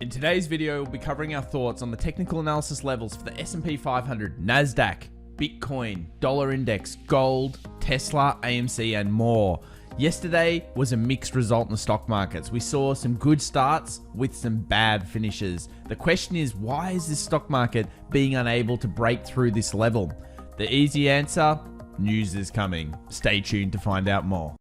In today's video, we'll be covering our thoughts on the technical analysis levels for the S&P 500, NASDAQ, Bitcoin, dollar index, gold, Tesla, AMC, and more. Yesterday was a mixed result in the stock markets. We saw some good starts with some bad finishes. The question is, why is this stock market being unable to break through this level? The easy answer, news is coming. Stay tuned to find out more.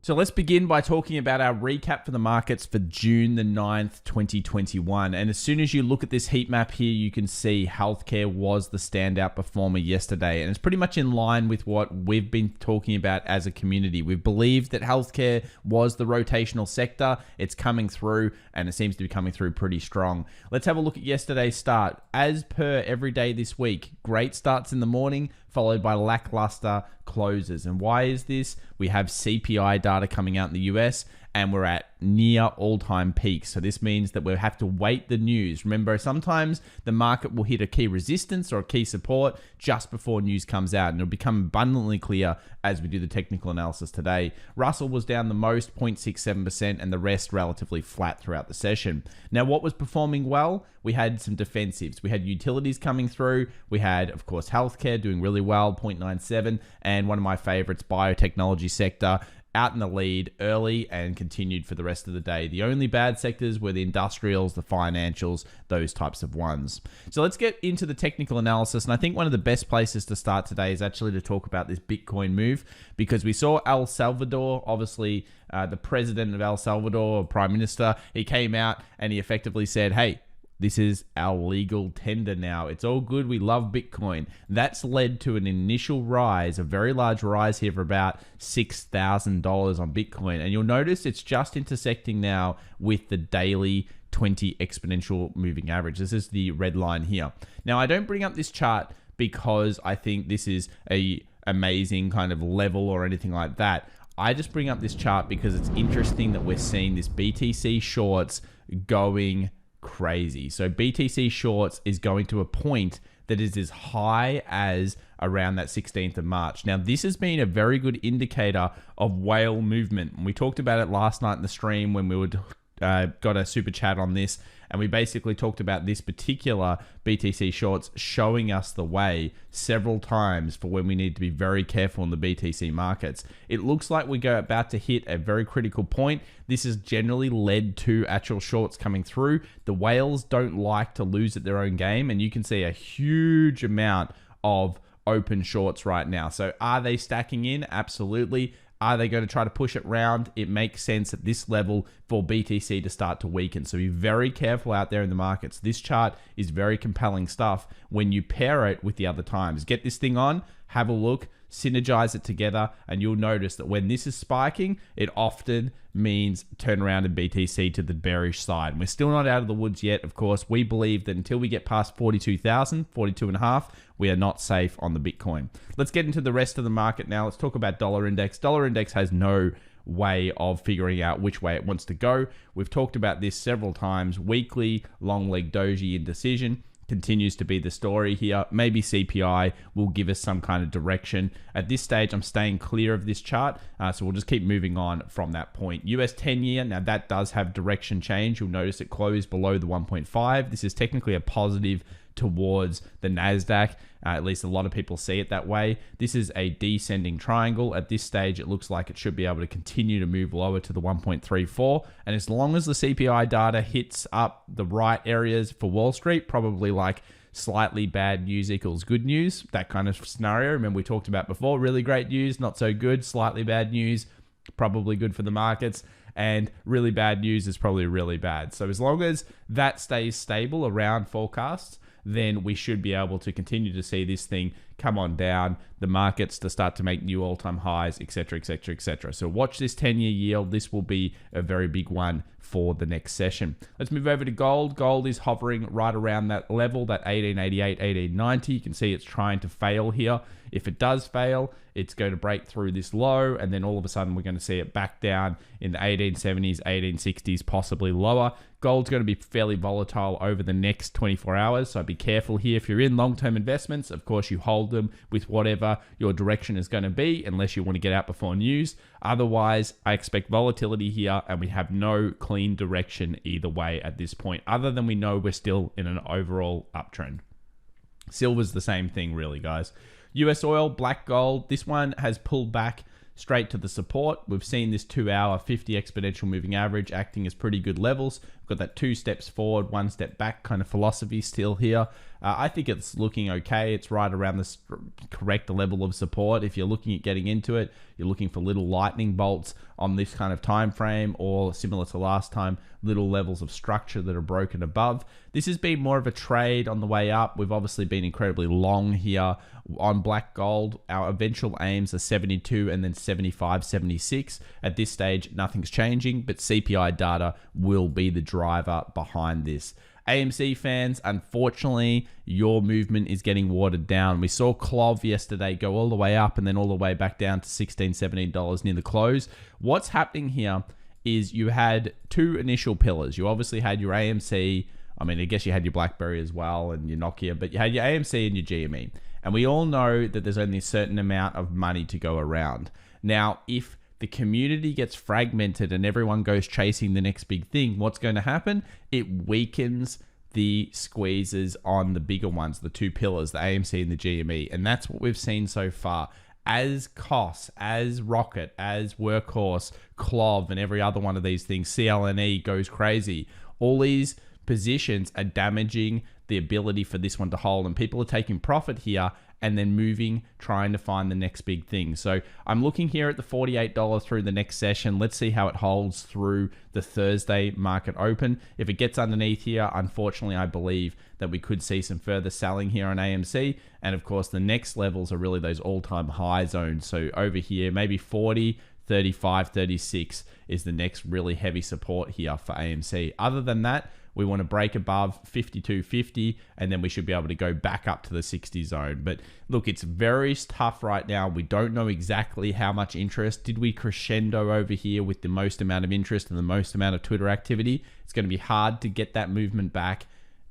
So let's begin by talking about our recap for the markets for June the 9th, 2021. And as soon as you look at this heat map here, you can see healthcare was the standout performer yesterday. And it's pretty much in line with what we've been talking about as a community. We've believed that healthcare was the rotational sector. It's coming through, and it seems to be coming through pretty strong. Let's have a look at yesterday's start. As per every day this week, great starts in the morning, followed by lackluster closes. And why is this? We have CPI data coming out in the US, and we're at near all-time peaks. So this means that we'll have to wait the news. Remember, sometimes the market will hit a key resistance or a key support just before news comes out, and it'll become abundantly clear as we do the technical analysis today. Russell was down the most, 0.67%, and the rest relatively flat throughout the session. Now, what was performing well? We had some defensives. We had utilities coming through. We had, of course, healthcare doing really well, 0.97, and one of my favorites, biotechnology sector, out in the lead early and continued for the rest of the day. The only bad sectors were the industrials, the financials, those types of ones. So let's get into the technical analysis. And I think one of the best places to start today is actually to talk about this Bitcoin move, because we saw El Salvador, obviously the president of El Salvador, or prime minister, he came out and he effectively said, hey, this is our legal tender now. It's all good. We love Bitcoin. That's led to an initial rise, a very large rise here for about $6,000 on Bitcoin. And you'll notice it's just intersecting now with the daily 20 exponential moving average. This is the red line here. Now, I don't bring up this chart because I think this is a amazing kind of level or anything like that. I just bring up this chart because it's interesting that we're seeing this BTC shorts going crazy. So BTC shorts is going to a point that is as high as around that 16th of March. Now, this has been a very good indicator of whale movement. And we talked about it last night in the stream when we would got a super chat on this, and we basically talked about this particular BTC shorts showing us the way several times for when we need to be very careful in the BTC markets. It looks like we're about to hit a very critical point. This has generally led to actual shorts coming through. The whales don't like to lose at their own game, and you can see a huge amount of open shorts right now. So are they stacking in? Absolutely. Are they going to try to push it round? It makes sense at this level for BTC to start to weaken. So be very careful out there in the markets. This chart is very compelling stuff when you pair it with the other times. Get this thing on, have a look, synergize it together, and you'll notice that when this is spiking, it often means turn around in BTC to the bearish side. We're still not out of the woods yet. Of course, we believe that until we get past 42,000, 42.5, we are not safe on the Bitcoin. Let's get into the rest of the market now. Let's talk about dollar index. Dollar index has no way of figuring out which way it wants to go. We've talked about this several times. Weekly long leg doji indecision continues to be the story here. Maybe CPI will give us some kind of direction. At this stage, I'm staying clear of this chart, so we'll just keep moving on from that point. US 10-year, now that does have direction change. You'll notice it closed below the 1.5. This is technically a positive towards the NASDAQ. At least a lot of people see it that way. This is a descending triangle. At this stage, it looks like it should be able to continue to move lower to the 1.34. And as long as the CPI data hits up the right areas for Wall Street, probably like slightly bad news equals good news, that kind of scenario. Remember, we talked about before, really great news, not so good, slightly bad news, probably good for the markets, and really bad news is probably really bad. So as long as that stays stable around forecasts, then we should be able to continue to see this thing come on down, the markets to start to make new all-time highs, etc., etc., etc. So watch this 10-year yield. This will be a very big one for the next session. Let's move over to gold. Gold is hovering right around that level, that 1888, 1890. You can see it's trying to fail here. If it does fail, it's going to break through this low, and then all of a sudden we're going to see it back down in the 1870s, 1860s, possibly lower. Gold's going to be fairly volatile over the next 24 hours, so be careful here. If you're in long-term investments, of course, you hold hold them with whatever your direction is going to be, unless you want to get out before news. Otherwise, I expect volatility here, and we have no clean direction either way at this point, other than we know we're still in an overall uptrend. Silver's the same thing, really, guys. US oil, black gold, this one has pulled back straight to the support. We've seen this 2-hour 50 exponential moving average acting as pretty good levels. We've got that 2 steps forward, 1 step back kind of philosophy still here. I think it's looking okay. It's right around the correct level of support. If you're looking at getting into it, you're looking for little lightning bolts on this kind of time frame, or similar to last time, little levels of structure that are broken above. This has been more of a trade on the way up. We've obviously been incredibly long here on black gold. Our eventual aims are 72 and then 75, 76. At this stage, nothing's changing, but CPI data will be the driver behind this. AMC fans, unfortunately, your movement is getting watered down. We saw CLOV yesterday go all the way up and then all the way back down to $16, $17 near the close. What's happening here is you had 2 initial pillars. You obviously had your AMC. I mean, I guess you had your BlackBerry as well and your Nokia, but you had your AMC and your GME. And we all know that there's only a certain amount of money to go around. Now, if the community gets fragmented and everyone goes chasing the next big thing, what's going to happen? It weakens the squeezes on the bigger ones, the 2 pillars, the AMC and the GME. And that's what we've seen so far. As COS, as Rocket, as Workhorse, CLOV, and every other one of these things, CLNE goes crazy. All these positions are damaging the ability for this one to hold, and people are taking profit here and then moving, trying to find the next big thing. So I'm looking here at the $48 through the next session. Let's see how it holds through the Thursday market open. If it gets underneath here, unfortunately, I believe that we could see some further selling here on AMC. And of course, the next levels are really those all-time high zones. So over here, maybe 40, 35, 36 is the next really heavy support here for AMC. Other than that, we want to break above 52.50, and then we should be able to go back up to the 60 zone. But look, it's very tough right now. We don't know exactly how much interest. Did we crescendo over here with the most amount of interest and the most amount of Twitter activity? It's going to be hard to get that movement back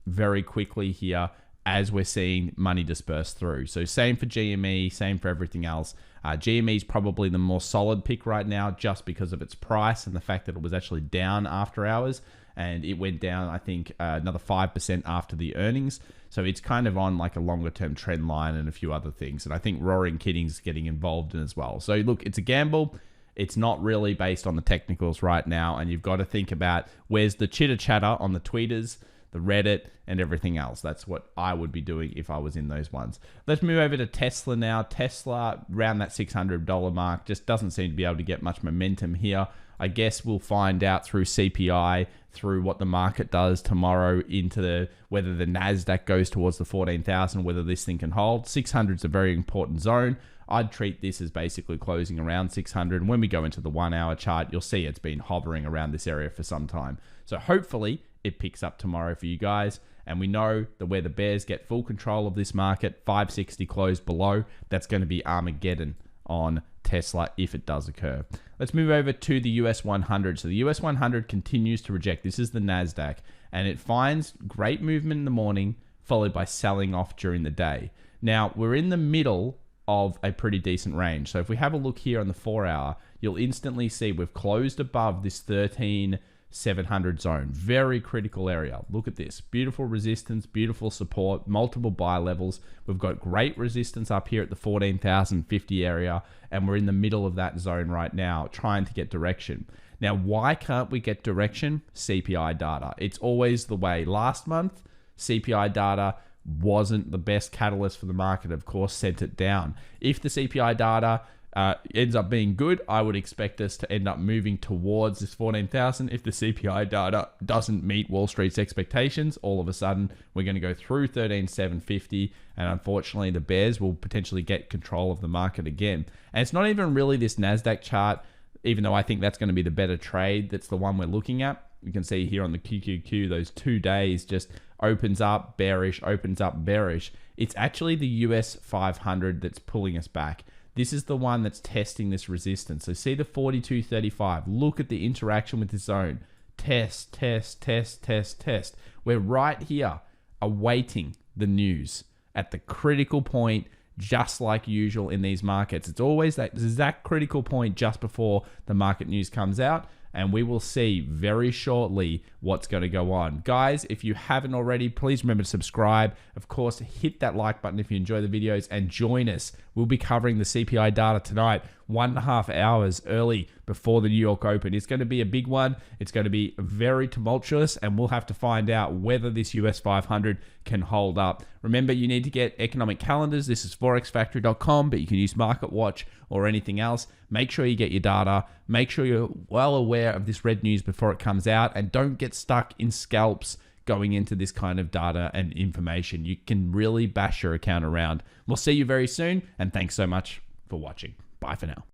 very quickly here as we're seeing money disperse through. So same for GME, same for everything else. GME is probably the more solid pick right now just because of its price and the fact that it was actually down after hours. And it went down, I think, another 5% after the earnings. So it's kind of on like a longer term trend line and a few other things. And I think Roaring Kitty's getting involved in as well. So look, it's a gamble. It's not really based on the technicals right now. And you've got to think about where's the chitter chatter on the tweeters, the Reddit, and everything else. That's what I would be doing if I was in those ones. Let's move over to Tesla now. Tesla, around that $600 mark, just doesn't seem to be able to get much momentum here. I guess we'll find out through CPI, through what the market does tomorrow, into whether the NASDAQ goes towards the 14,000, whether this thing can hold. 600 is a very important zone. I'd treat this as basically closing around 600. And when we go into the 1 hour chart, you'll see it's been hovering around this area for some time. So hopefully it picks up tomorrow for you guys. And we know that where the bears get full control of this market, 560 closed below, that's going to be Armageddon on Tesla if it does occur. Let's move over to the US 100. So the US 100 continues to reject. This is the NASDAQ, and it finds great movement in the morning, followed by selling off during the day. Now, we're in the middle of a pretty decent range. So if we have a look here on the 4 hour, you'll instantly see we've closed above this 13,700 zone. Very critical area. Look at this. Beautiful resistance, beautiful support, multiple buy levels. We've got great resistance up here at the 14,050 area, and we're in the middle of that zone right now, trying to get direction. Now, why can't we get direction? CPI data. It's always the way. Last month, CPI data wasn't the best catalyst for the market, of course, sent it down. If the CPI data ends up being good, I would expect us to end up moving towards this 14,000. If the CPI data doesn't meet Wall Street's expectations, all of a sudden we're going to go through 13,750, and unfortunately the bears will potentially get control of the market again. And it's not even really this NASDAQ chart, even though I think that's going to be the better trade. That's the one we're looking at. You can see here on the QQQ, those 2 days just opens up bearish, opens up bearish. It's actually the US 500 that's pulling us back. This is the one that's testing this resistance. So see the 42.35. Look at the interaction with this zone. Test, test, test, test, test. We're right here awaiting the news at the critical point just like usual in these markets. It's always that exact critical point just before the market news comes out, and we will see very shortly what's going to go on. Guys, if you haven't already, please remember to subscribe. Of course, hit that like button if you enjoy the videos, and join us. We'll be covering the CPI data tonight, 1.5 hours early before the New York Open. It's going to be a big one. It's going to be very tumultuous, and we'll have to find out whether this US 500 can hold up. Remember, you need to get economic calendars. This is forexfactory.com, but you can use MarketWatch or anything else. Make sure you get your data. Make sure you're well aware of this red news before it comes out, and don't get stuck in scalps going into this kind of data and information. You can really bash your account around. We'll see you very soon, and thanks so much for watching. Bye for now.